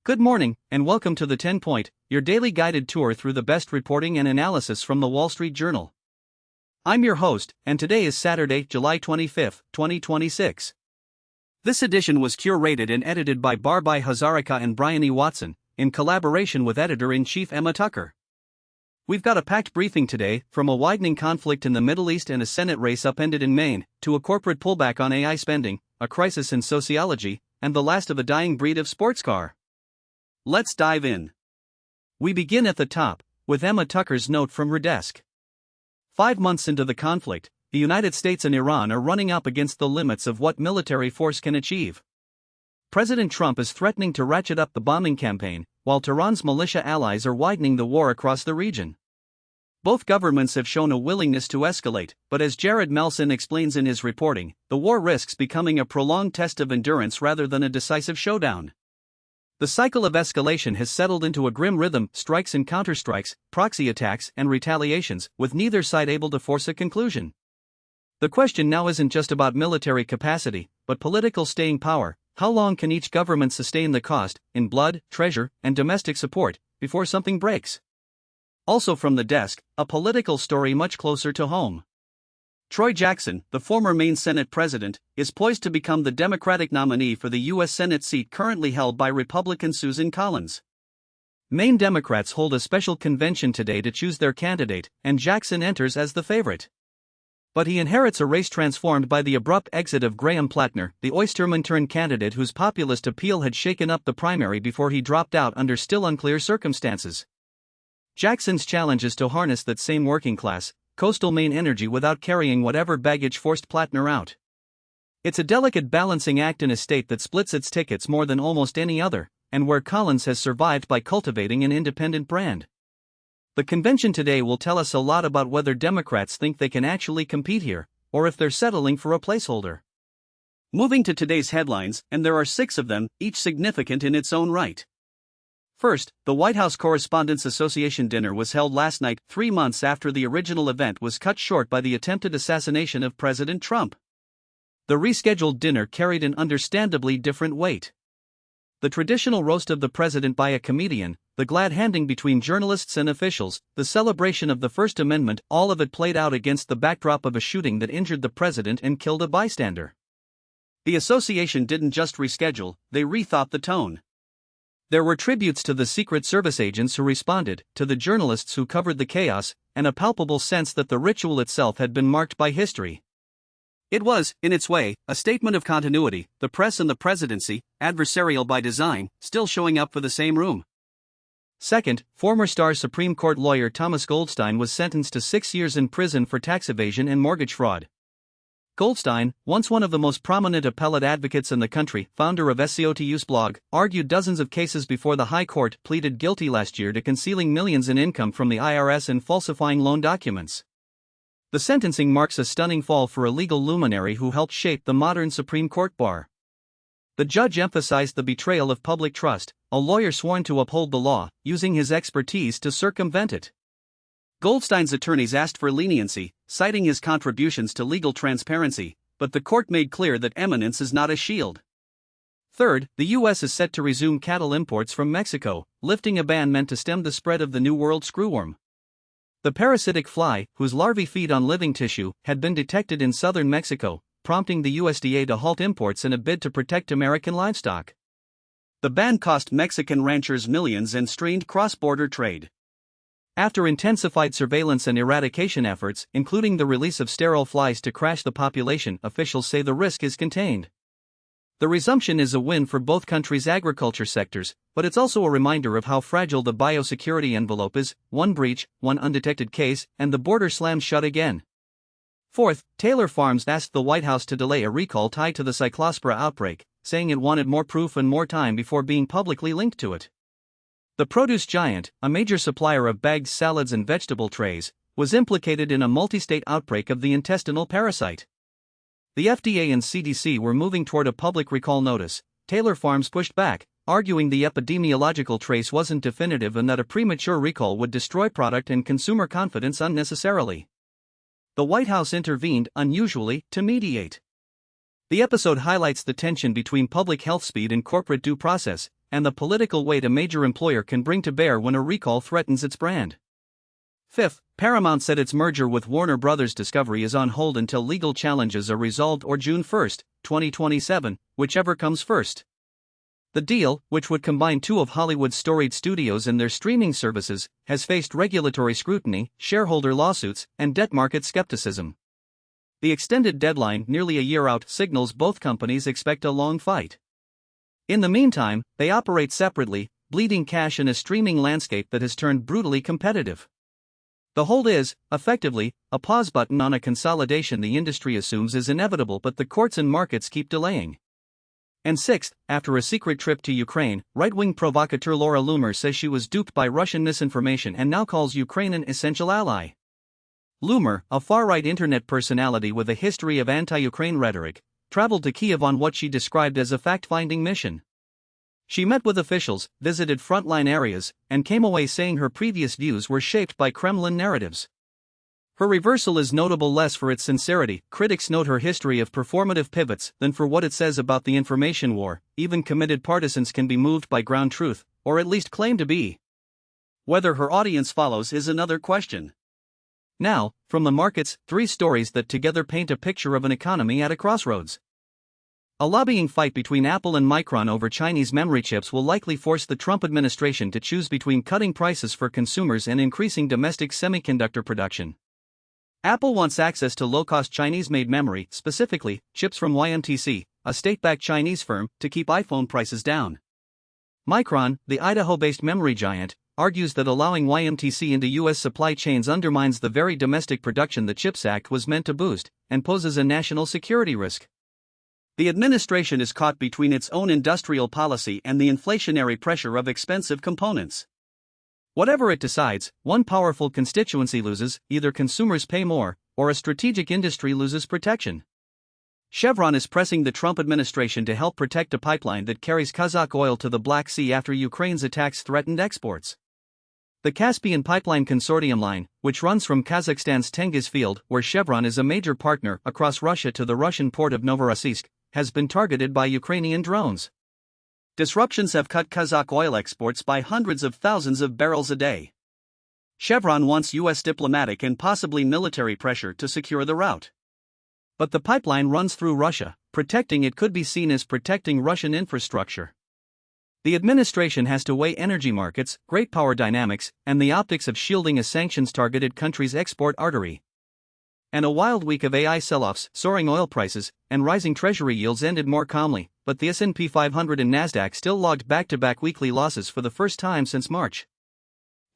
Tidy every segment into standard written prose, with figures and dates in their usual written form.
Good morning, and welcome to the 10 Point, your daily guided tour through the best reporting and analysis from the Wall Street Journal. I'm your host, and today is Saturday, July 25, 2026. This edition was curated and edited by Barbai Hazarika and Brian E. Watson, in collaboration with Editor-in-Chief Emma Tucker. We've got a packed briefing today, from a widening conflict in the Middle East and a Senate race upended in Maine, to a corporate pullback on AI spending, a crisis in sociology, and the last of a dying breed of sports car. Let's dive in. We begin at the top, with Emma Tucker's note from her desk. 5 months into the conflict, the United States and Iran are running up against the limits of what military force can achieve. President Trump is threatening to ratchet up the bombing campaign, while Tehran's militia allies are widening the war across the region. Both governments have shown a willingness to escalate, but as Jared Melson explains in his reporting, the war risks becoming a prolonged test of endurance rather than a decisive showdown. The cycle of escalation has settled into a grim rhythm: strikes and counterstrikes, proxy attacks and retaliations, with neither side able to force a conclusion. The question now isn't just about military capacity, but political staying power. How long can each government sustain the cost, in blood, treasure, and domestic support, before something breaks? Also from the desk, a political story much closer to home. Troy Jackson, the former Maine Senate president, is poised to become the Democratic nominee for the U.S. Senate seat currently held by Republican Susan Collins. Maine Democrats hold a special convention today to choose their candidate, and Jackson enters as the favorite. But he inherits a race transformed by the abrupt exit of Graham Plattner, the Oysterman-turned candidate whose populist appeal had shaken up the primary before he dropped out under still unclear circumstances. Jackson's challenge is to harness that same working class, coastal Maine energy without carrying whatever baggage forced Plattner out. It's a delicate balancing act in a state that splits its tickets more than almost any other, and where Collins has survived by cultivating an independent brand. The convention today will tell us a lot about whether Democrats think they can actually compete here, or if they're settling for a placeholder. Moving to today's headlines, and there are 6 of them, each significant in its own right. First, the White House Correspondents Association dinner was held last night, 3 months after the original event was cut short by the attempted assassination of President Trump. The rescheduled dinner carried an understandably different weight. The traditional roast of the president by a comedian, the glad-handing between journalists and officials, the celebration of the First Amendment, all of it played out against the backdrop of a shooting that injured the president and killed a bystander. The association didn't just reschedule, they rethought the tone. There were tributes to the Secret Service agents who responded, to the journalists who covered the chaos, and a palpable sense that the ritual itself had been marked by history. It was, in its way, a statement of continuity, the press and the presidency, adversarial by design, still showing up for the same room. Second, former Star Supreme Court lawyer Thomas Goldstein was sentenced to 6 years in prison for tax evasion and mortgage fraud. Goldstein, once one of the most prominent appellate advocates in the country, founder of SCOTU's blog, argued dozens of cases before the High Court, pleaded guilty last year to concealing millions in income from the IRS and falsifying loan documents. The sentencing marks a stunning fall for a legal luminary who helped shape the modern Supreme Court bar. The judge emphasized the betrayal of public trust, a lawyer sworn to uphold the law, using his expertise to circumvent it. Goldstein's attorneys asked for leniency, citing his contributions to legal transparency, but the court made clear that eminence is not a shield. Third, the U.S. is set to resume cattle imports from Mexico, lifting a ban meant to stem the spread of the New World screwworm. The parasitic fly, whose larvae feed on living tissue, had been detected in southern Mexico, prompting the USDA to halt imports in a bid to protect American livestock. The ban cost Mexican ranchers millions and strained cross-border trade. After intensified surveillance and eradication efforts, including the release of sterile flies to crash the population, officials say the risk is contained. The resumption is a win for both countries' agriculture sectors, but it's also a reminder of how fragile the biosecurity envelope is: one breach, one undetected case, and the border slams shut again. Fourth, Taylor Farms asked the White House to delay a recall tied to the Cyclospora outbreak, saying it wanted more proof and more time before being publicly linked to it. The produce giant, a major supplier of bagged salads and vegetable trays, was implicated in a multi-state outbreak of the intestinal parasite. The FDA and CDC were moving toward a public recall notice. Taylor Farms pushed back, arguing the epidemiological trace wasn't definitive and that a premature recall would destroy product and consumer confidence unnecessarily. The White House intervened, unusually, to mediate. The episode highlights the tension between public health speed and corporate due process, and the political weight a major employer can bring to bear when a recall threatens its brand. Fifth, Paramount said its merger with Warner Bros. Discovery is on hold until legal challenges are resolved or June 1, 2027, whichever comes first. The deal, which would combine two of Hollywood's storied studios and their streaming services, has faced regulatory scrutiny, shareholder lawsuits, and debt market skepticism. The extended deadline, nearly a year out, signals both companies expect a long fight. In the meantime, they operate separately, bleeding cash in a streaming landscape that has turned brutally competitive. The hold is, effectively, a pause button on a consolidation the industry assumes is inevitable, but the courts and markets keep delaying. And sixth, after a secret trip to Ukraine, right-wing provocateur Laura Loomer says she was duped by Russian misinformation and now calls Ukraine an essential ally. Loomer, a far-right internet personality with a history of anti-Ukraine rhetoric, traveled to Kyiv on what she described as a fact-finding mission. She met with officials, visited frontline areas, and came away saying her previous views were shaped by Kremlin narratives. Her reversal is notable less for its sincerity. Critics note her history of performative pivots than for what it says about the information war. Even committed partisans can be moved by ground truth, or at least claim to be. Whether her audience follows is another question. Now, from the markets, three stories that together paint a picture of an economy at a crossroads. A lobbying fight between Apple and Micron over Chinese memory chips will likely force the Trump administration to choose between cutting prices for consumers and increasing domestic semiconductor production. Apple wants access to low-cost Chinese-made memory, specifically, chips from YMTC, a state-backed Chinese firm, to keep iPhone prices down. Micron, the Idaho-based memory giant, argues that allowing YMTC into U.S. supply chains undermines the very domestic production the CHIPS Act was meant to boost, and poses a national security risk. The administration is caught between its own industrial policy and the inflationary pressure of expensive components. Whatever it decides, one powerful constituency loses: either consumers pay more, or a strategic industry loses protection. Chevron is pressing the Trump administration to help protect a pipeline that carries Kazakh oil to the Black Sea after Ukraine's attacks threatened exports. The Caspian Pipeline Consortium line, which runs from Kazakhstan's Tengiz field, where Chevron is a major partner, across Russia to the Russian port of Novorossiysk, has been targeted by Ukrainian drones. Disruptions have cut Kazakh oil exports by hundreds of thousands of barrels a day. Chevron wants U.S. diplomatic and possibly military pressure to secure the route. But the pipeline runs through Russia. Protecting it could be seen as protecting Russian infrastructure. The administration has to weigh energy markets, great power dynamics, and the optics of shielding a sanctions-targeted country's export artery. And a wild week of AI sell-offs, soaring oil prices, and rising treasury yields ended more calmly, but the S&P 500 and Nasdaq still logged back-to-back weekly losses for the first time since March.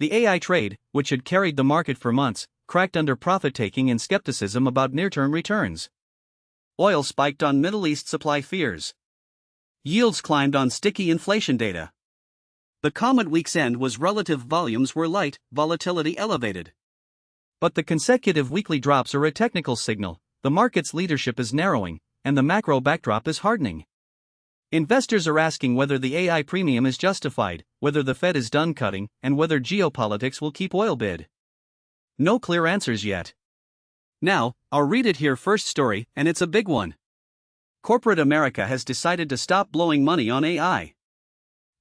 The AI trade, which had carried the market for months, cracked under profit-taking and skepticism about near-term returns. Oil spiked on Middle East supply fears. Yields climbed on sticky inflation data. The calm at week's end was relative volumes were light, volatility elevated. But the consecutive weekly drops are a technical signal: the market's leadership is narrowing, and the macro backdrop is hardening. Investors are asking whether the AI premium is justified, whether the Fed is done cutting, and whether geopolitics will keep oil bid. No clear answers yet. Now, our Read It Here first story, and it's a big one. Corporate America has decided to stop blowing money on AI.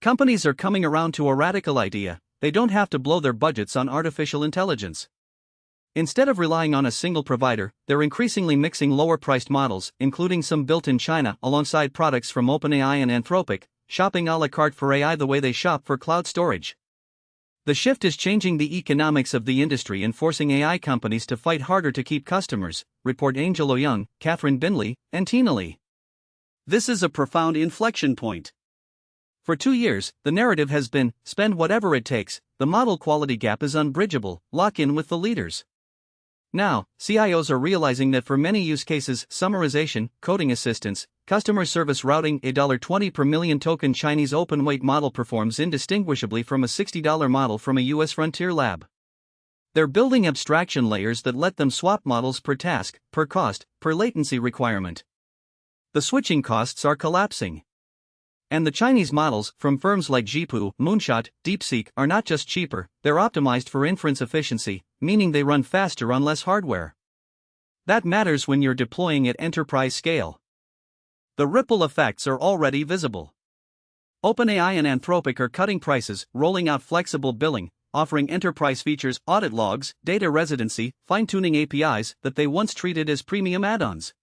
Companies are coming around to a radical idea: they don't have to blow their budgets on artificial intelligence. Instead of relying on a single provider, they're increasingly mixing lower-priced models, including some built in China, alongside products from OpenAI and Anthropic, shopping a la carte for AI the way they shop for cloud storage. The shift is changing the economics of the industry and forcing AI companies to fight harder to keep customers, report Angelo Young, Catherine Bindley, and Tina Lee. This is a profound inflection point. For 2 years, the narrative has been, spend whatever it takes, the model quality gap is unbridgeable, lock in with the leaders. Now, CIOs are realizing that for many use cases, summarization, coding assistance, customer service routing, a $20 per million token Chinese open-weight model performs indistinguishably from a $60 model from a US frontier lab. They're building abstraction layers that let them swap models per task, per cost, per latency requirement. The switching costs are collapsing. And the Chinese models, from firms like Zhipu, Moonshot, DeepSeek, are not just cheaper, they're optimized for inference efficiency, meaning they run faster on less hardware. That matters when you're deploying at enterprise scale. The ripple effects are already visible. OpenAI and Anthropic are cutting prices, rolling out flexible billing, offering enterprise features, audit logs, data residency, fine-tuning APIs that they once treated as premium add-ons.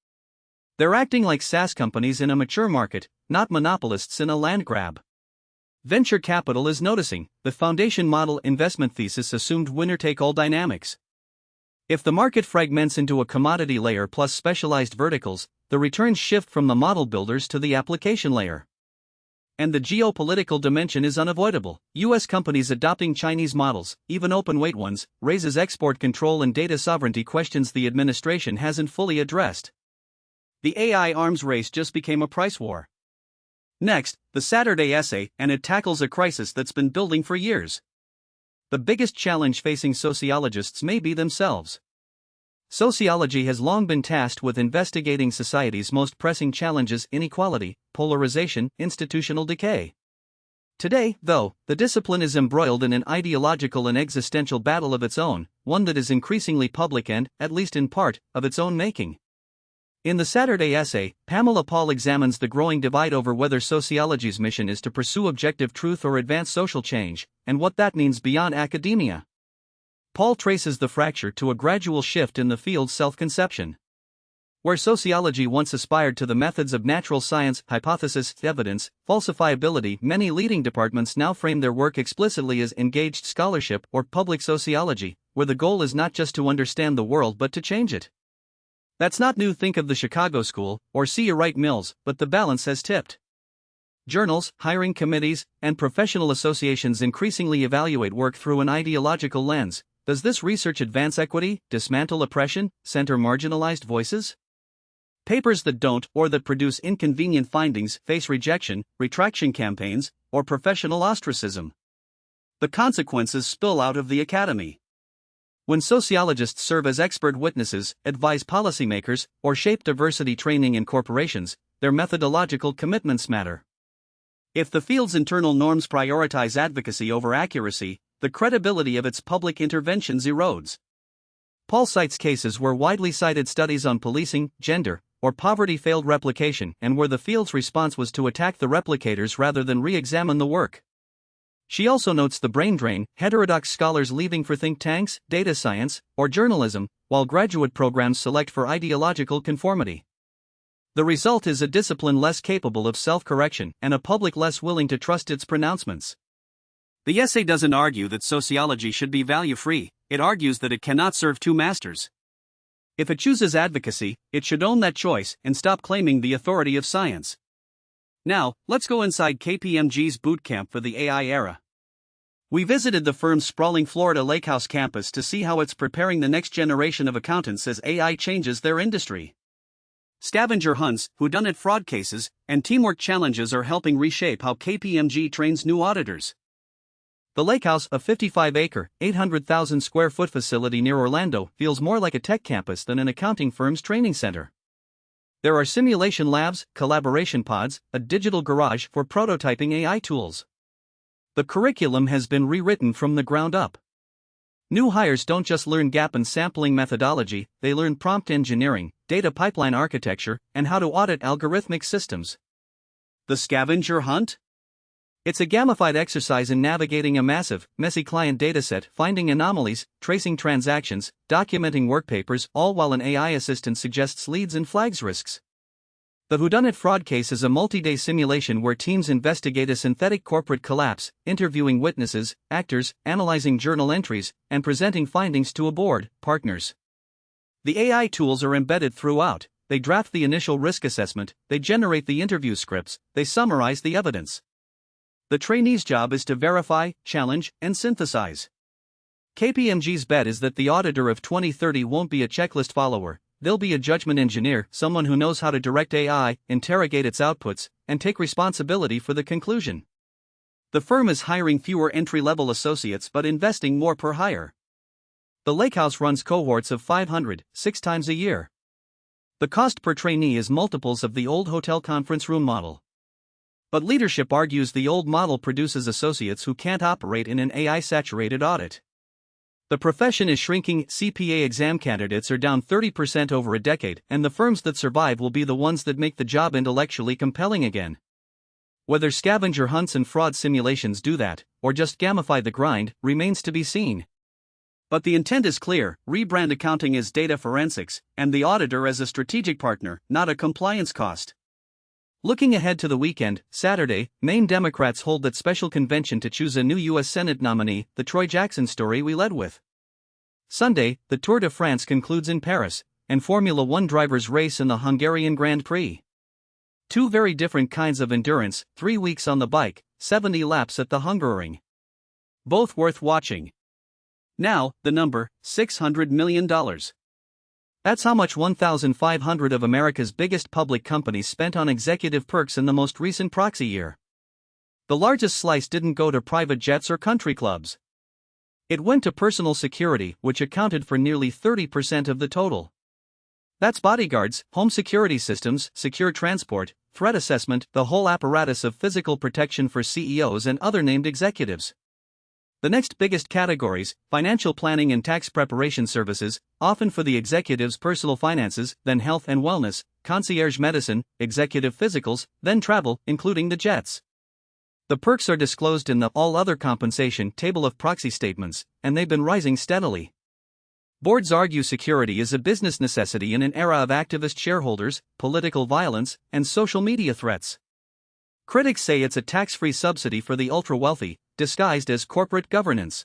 They're acting like SaaS companies in a mature market, not monopolists in a land grab. Venture capital is noticing. The foundation model investment thesis assumed winner-take-all dynamics. If the market fragments into a commodity layer plus specialized verticals, the returns shift from the model builders to the application layer. And the geopolitical dimension is unavoidable. US companies adopting Chinese models, even open-weight ones, raises export control and data sovereignty questions the administration hasn't fully addressed. The AI arms race just became a price war. Next, the Saturday essay, and it tackles a crisis that's been building for years. The biggest challenge facing sociologists may be themselves. Sociology has long been tasked with investigating society's most pressing challenges: inequality, polarization, institutional decay. Today, though, the discipline is embroiled in an ideological and existential battle of its own, one that is increasingly public and, at least in part, of its own making. In the Saturday essay, Pamela Paul examines the growing divide over whether sociology's mission is to pursue objective truth or advance social change, and what that means beyond academia. Paul traces the fracture to a gradual shift in the field's self-conception. Where sociology once aspired to the methods of natural science, hypothesis, evidence, falsifiability, many leading departments now frame their work explicitly as engaged scholarship or public sociology, where the goal is not just to understand the world but to change it. That's not new. Think of the Chicago School, or C. Wright Mills, but the balance has tipped. Journals, hiring committees, and professional associations increasingly evaluate work through an ideological lens. Does this research advance equity, dismantle oppression, center marginalized voices? Papers that don't, or that produce inconvenient findings, face rejection, retraction campaigns, or professional ostracism. The consequences spill out of the academy. When sociologists serve as expert witnesses, advise policymakers, or shape diversity training in corporations, their methodological commitments matter. If the field's internal norms prioritize advocacy over accuracy, the credibility of its public interventions erodes. Paul cites cases where widely cited studies on policing, gender, or poverty failed replication, and where the field's response was to attack the replicators rather than re-examine the work. She also notes the brain drain: heterodox scholars leaving for think tanks, data science, or journalism, while graduate programs select for ideological conformity. The result is a discipline less capable of self-correction and a public less willing to trust its pronouncements. The essay doesn't argue that sociology should be value-free, it argues that it cannot serve two masters. If it chooses advocacy, it should own that choice and stop claiming the authority of science. Now, let's go inside KPMG's bootcamp for the AI era. We visited the firm's sprawling Florida Lakehouse campus to see how it's preparing the next generation of accountants as AI changes their industry. Scavenger hunts, whodunit fraud cases, and teamwork challenges are helping reshape how KPMG trains new auditors. The Lakehouse, a 55-acre, 800,000-square-foot facility near Orlando, feels more like a tech campus than an accounting firm's training center. There are simulation labs, collaboration pods, a digital garage for prototyping AI tools. The curriculum has been rewritten from the ground up. New hires don't just learn gap and sampling methodology, they learn prompt engineering, data pipeline architecture, and how to audit algorithmic systems. The scavenger hunt? It's a gamified exercise in navigating a massive, messy client dataset, finding anomalies, tracing transactions, documenting work papers, all while an AI assistant suggests leads and flags risks. The whodunit fraud case is a multi-day simulation where teams investigate a synthetic corporate collapse, interviewing witnesses, actors, analyzing journal entries, and presenting findings to a board, partners. The AI tools are embedded throughout. They draft the initial risk assessment, they generate the interview scripts, they summarize the evidence. The trainee's job is to verify, challenge, and synthesize. KPMG's bet is that the auditor of 2030 won't be a checklist follower, they'll be a judgment engineer, someone who knows how to direct AI, interrogate its outputs, and take responsibility for the conclusion. The firm is hiring fewer entry-level associates but investing more per hire. The Lakehouse runs cohorts of 500, 6 times a year. The cost per trainee is multiples of the old hotel conference room model. But leadership argues the old model produces associates who can't operate in an AI-saturated audit. The profession is shrinking, CPA exam candidates are down 30% over a decade, and the firms that survive will be the ones that make the job intellectually compelling again. Whether scavenger hunts and fraud simulations do that, or just gamify the grind, remains to be seen. But the intent is clear: rebrand accounting as data forensics, and the auditor as a strategic partner, not a compliance cost. Looking ahead to the weekend, Saturday, Maine Democrats hold that special convention to choose a new U.S. Senate nominee, the Troy Jackson story we led with. Sunday, the Tour de France concludes in Paris, and Formula One drivers race in the Hungarian Grand Prix. Two very different kinds of endurance, 3 weeks on the bike, 70 laps at the Hungaroring. Both worth watching. Now, the number, $600 million. That's how much 1,500 of America's biggest public companies spent on executive perks in the most recent proxy year. The largest slice didn't go to private jets or country clubs. It went to personal security, which accounted for nearly 30% of the total. That's bodyguards, home security systems, secure transport, threat assessment, the whole apparatus of physical protection for CEOs and other named executives. The next biggest categories: financial planning and tax preparation services, often for the executive's personal finances, then health and wellness, concierge medicine, executive physicals, then travel, including the jets. The perks are disclosed in the all other compensation table of proxy statements, and they've been rising steadily. Boards argue security is a business necessity in an era of activist shareholders, political violence, and social media threats. Critics say it's a tax-free subsidy for the ultra-wealthy, disguised as corporate governance.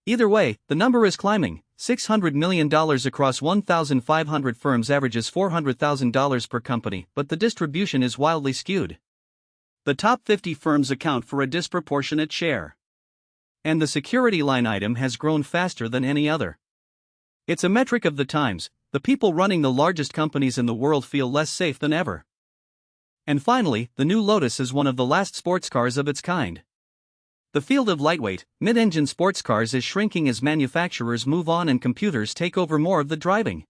Either way, the number is climbing. $600 million across 1,500 firms averages $400,000 per company, but the distribution is wildly skewed. The top 50 firms account for a disproportionate share. And the security line item has grown faster than any other. It's a metric of the times: the people running the largest companies in the world feel less safe than ever. And finally, the new Lotus is one of the last sports cars of its kind. The field of lightweight, mid-engine sports cars is shrinking as manufacturers move on and computers take over more of the driving.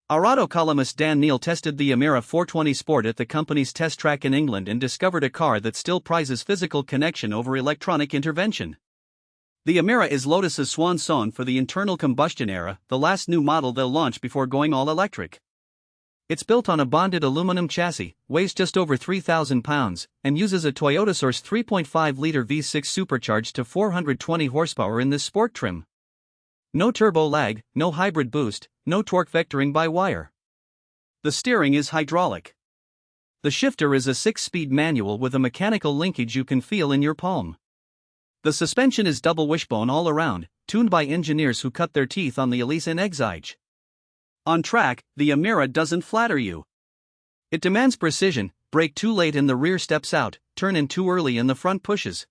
Our auto columnist Dan Neal tested the Emira 420 Sport at the company's test track in England and discovered a car that still prizes physical connection over electronic intervention. The Emira is Lotus's swan song for the internal combustion era, the last new model they'll launch before going all electric. It's built on a bonded aluminum chassis, weighs just over 3,000 pounds, and uses a Toyota Source 3.5-liter V6 supercharged to 420 horsepower in this sport trim. No turbo lag, no hybrid boost, no torque vectoring by wire. The steering is hydraulic. The shifter is a 6-speed manual with a mechanical linkage you can feel in your palm. The suspension is double wishbone all around, tuned by engineers who cut their teeth on the Elise and Exige. On track, the Emira doesn't flatter you. It demands precision: brake too late and the rear steps out, turn in too early and the front pushes.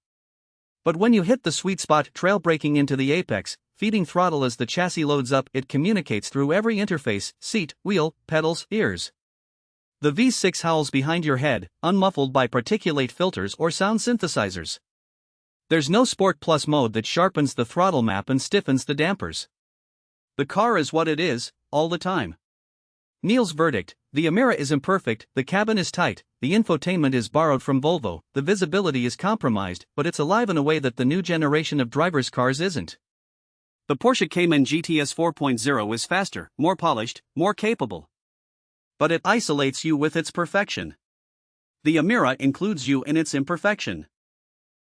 But when you hit the sweet spot, trail braking into the apex, feeding throttle as the chassis loads up, it communicates through every interface: seat, wheel, pedals, ears. The V6 howls behind your head, unmuffled by particulate filters or sound synthesizers. There's no Sport Plus mode that sharpens the throttle map and stiffens the dampers. The car is what it is, all the time. Neal's verdict: the Emira is imperfect, the cabin is tight, the infotainment is borrowed from Volvo, the visibility is compromised, but it's alive in a way that the new generation of driver's cars isn't. The Porsche Cayman GTS 4.0 is faster, more polished, more capable. But it isolates you with its perfection. The Emira includes you in its imperfection.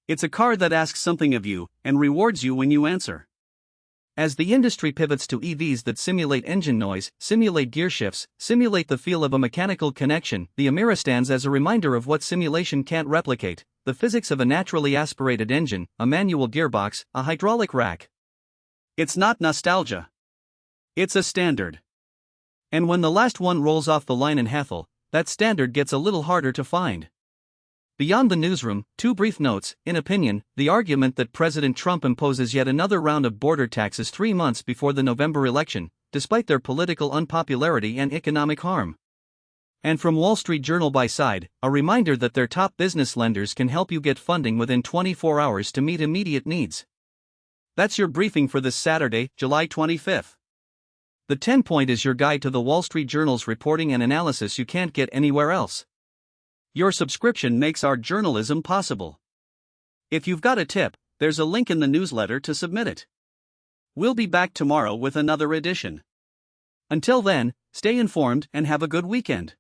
It's a car that asks something of you, and rewards you when you answer. As the industry pivots to EVs that simulate engine noise, simulate gear shifts, simulate the feel of a mechanical connection, the Emira stands as a reminder of what simulation can't replicate: the physics of a naturally aspirated engine, a manual gearbox, a hydraulic rack. It's not nostalgia. It's a standard. And when the last one rolls off the line in Hethel, that standard gets a little harder to find. Beyond the newsroom, 2 brief notes. In opinion, the argument that President Trump imposes yet another round of border taxes 3 months before the November election, despite their political unpopularity and economic harm. And from Wall Street Journal by side, a reminder that their top business lenders can help you get funding within 24 hours to meet immediate needs. That's your briefing for this Saturday, July 25th. The 10-point is your guide to the Wall Street Journal's reporting and analysis you can't get anywhere else. Your subscription makes our journalism possible. If you've got a tip, there's a link in the newsletter to submit it. We'll be back tomorrow with another edition. Until then, stay informed and have a good weekend.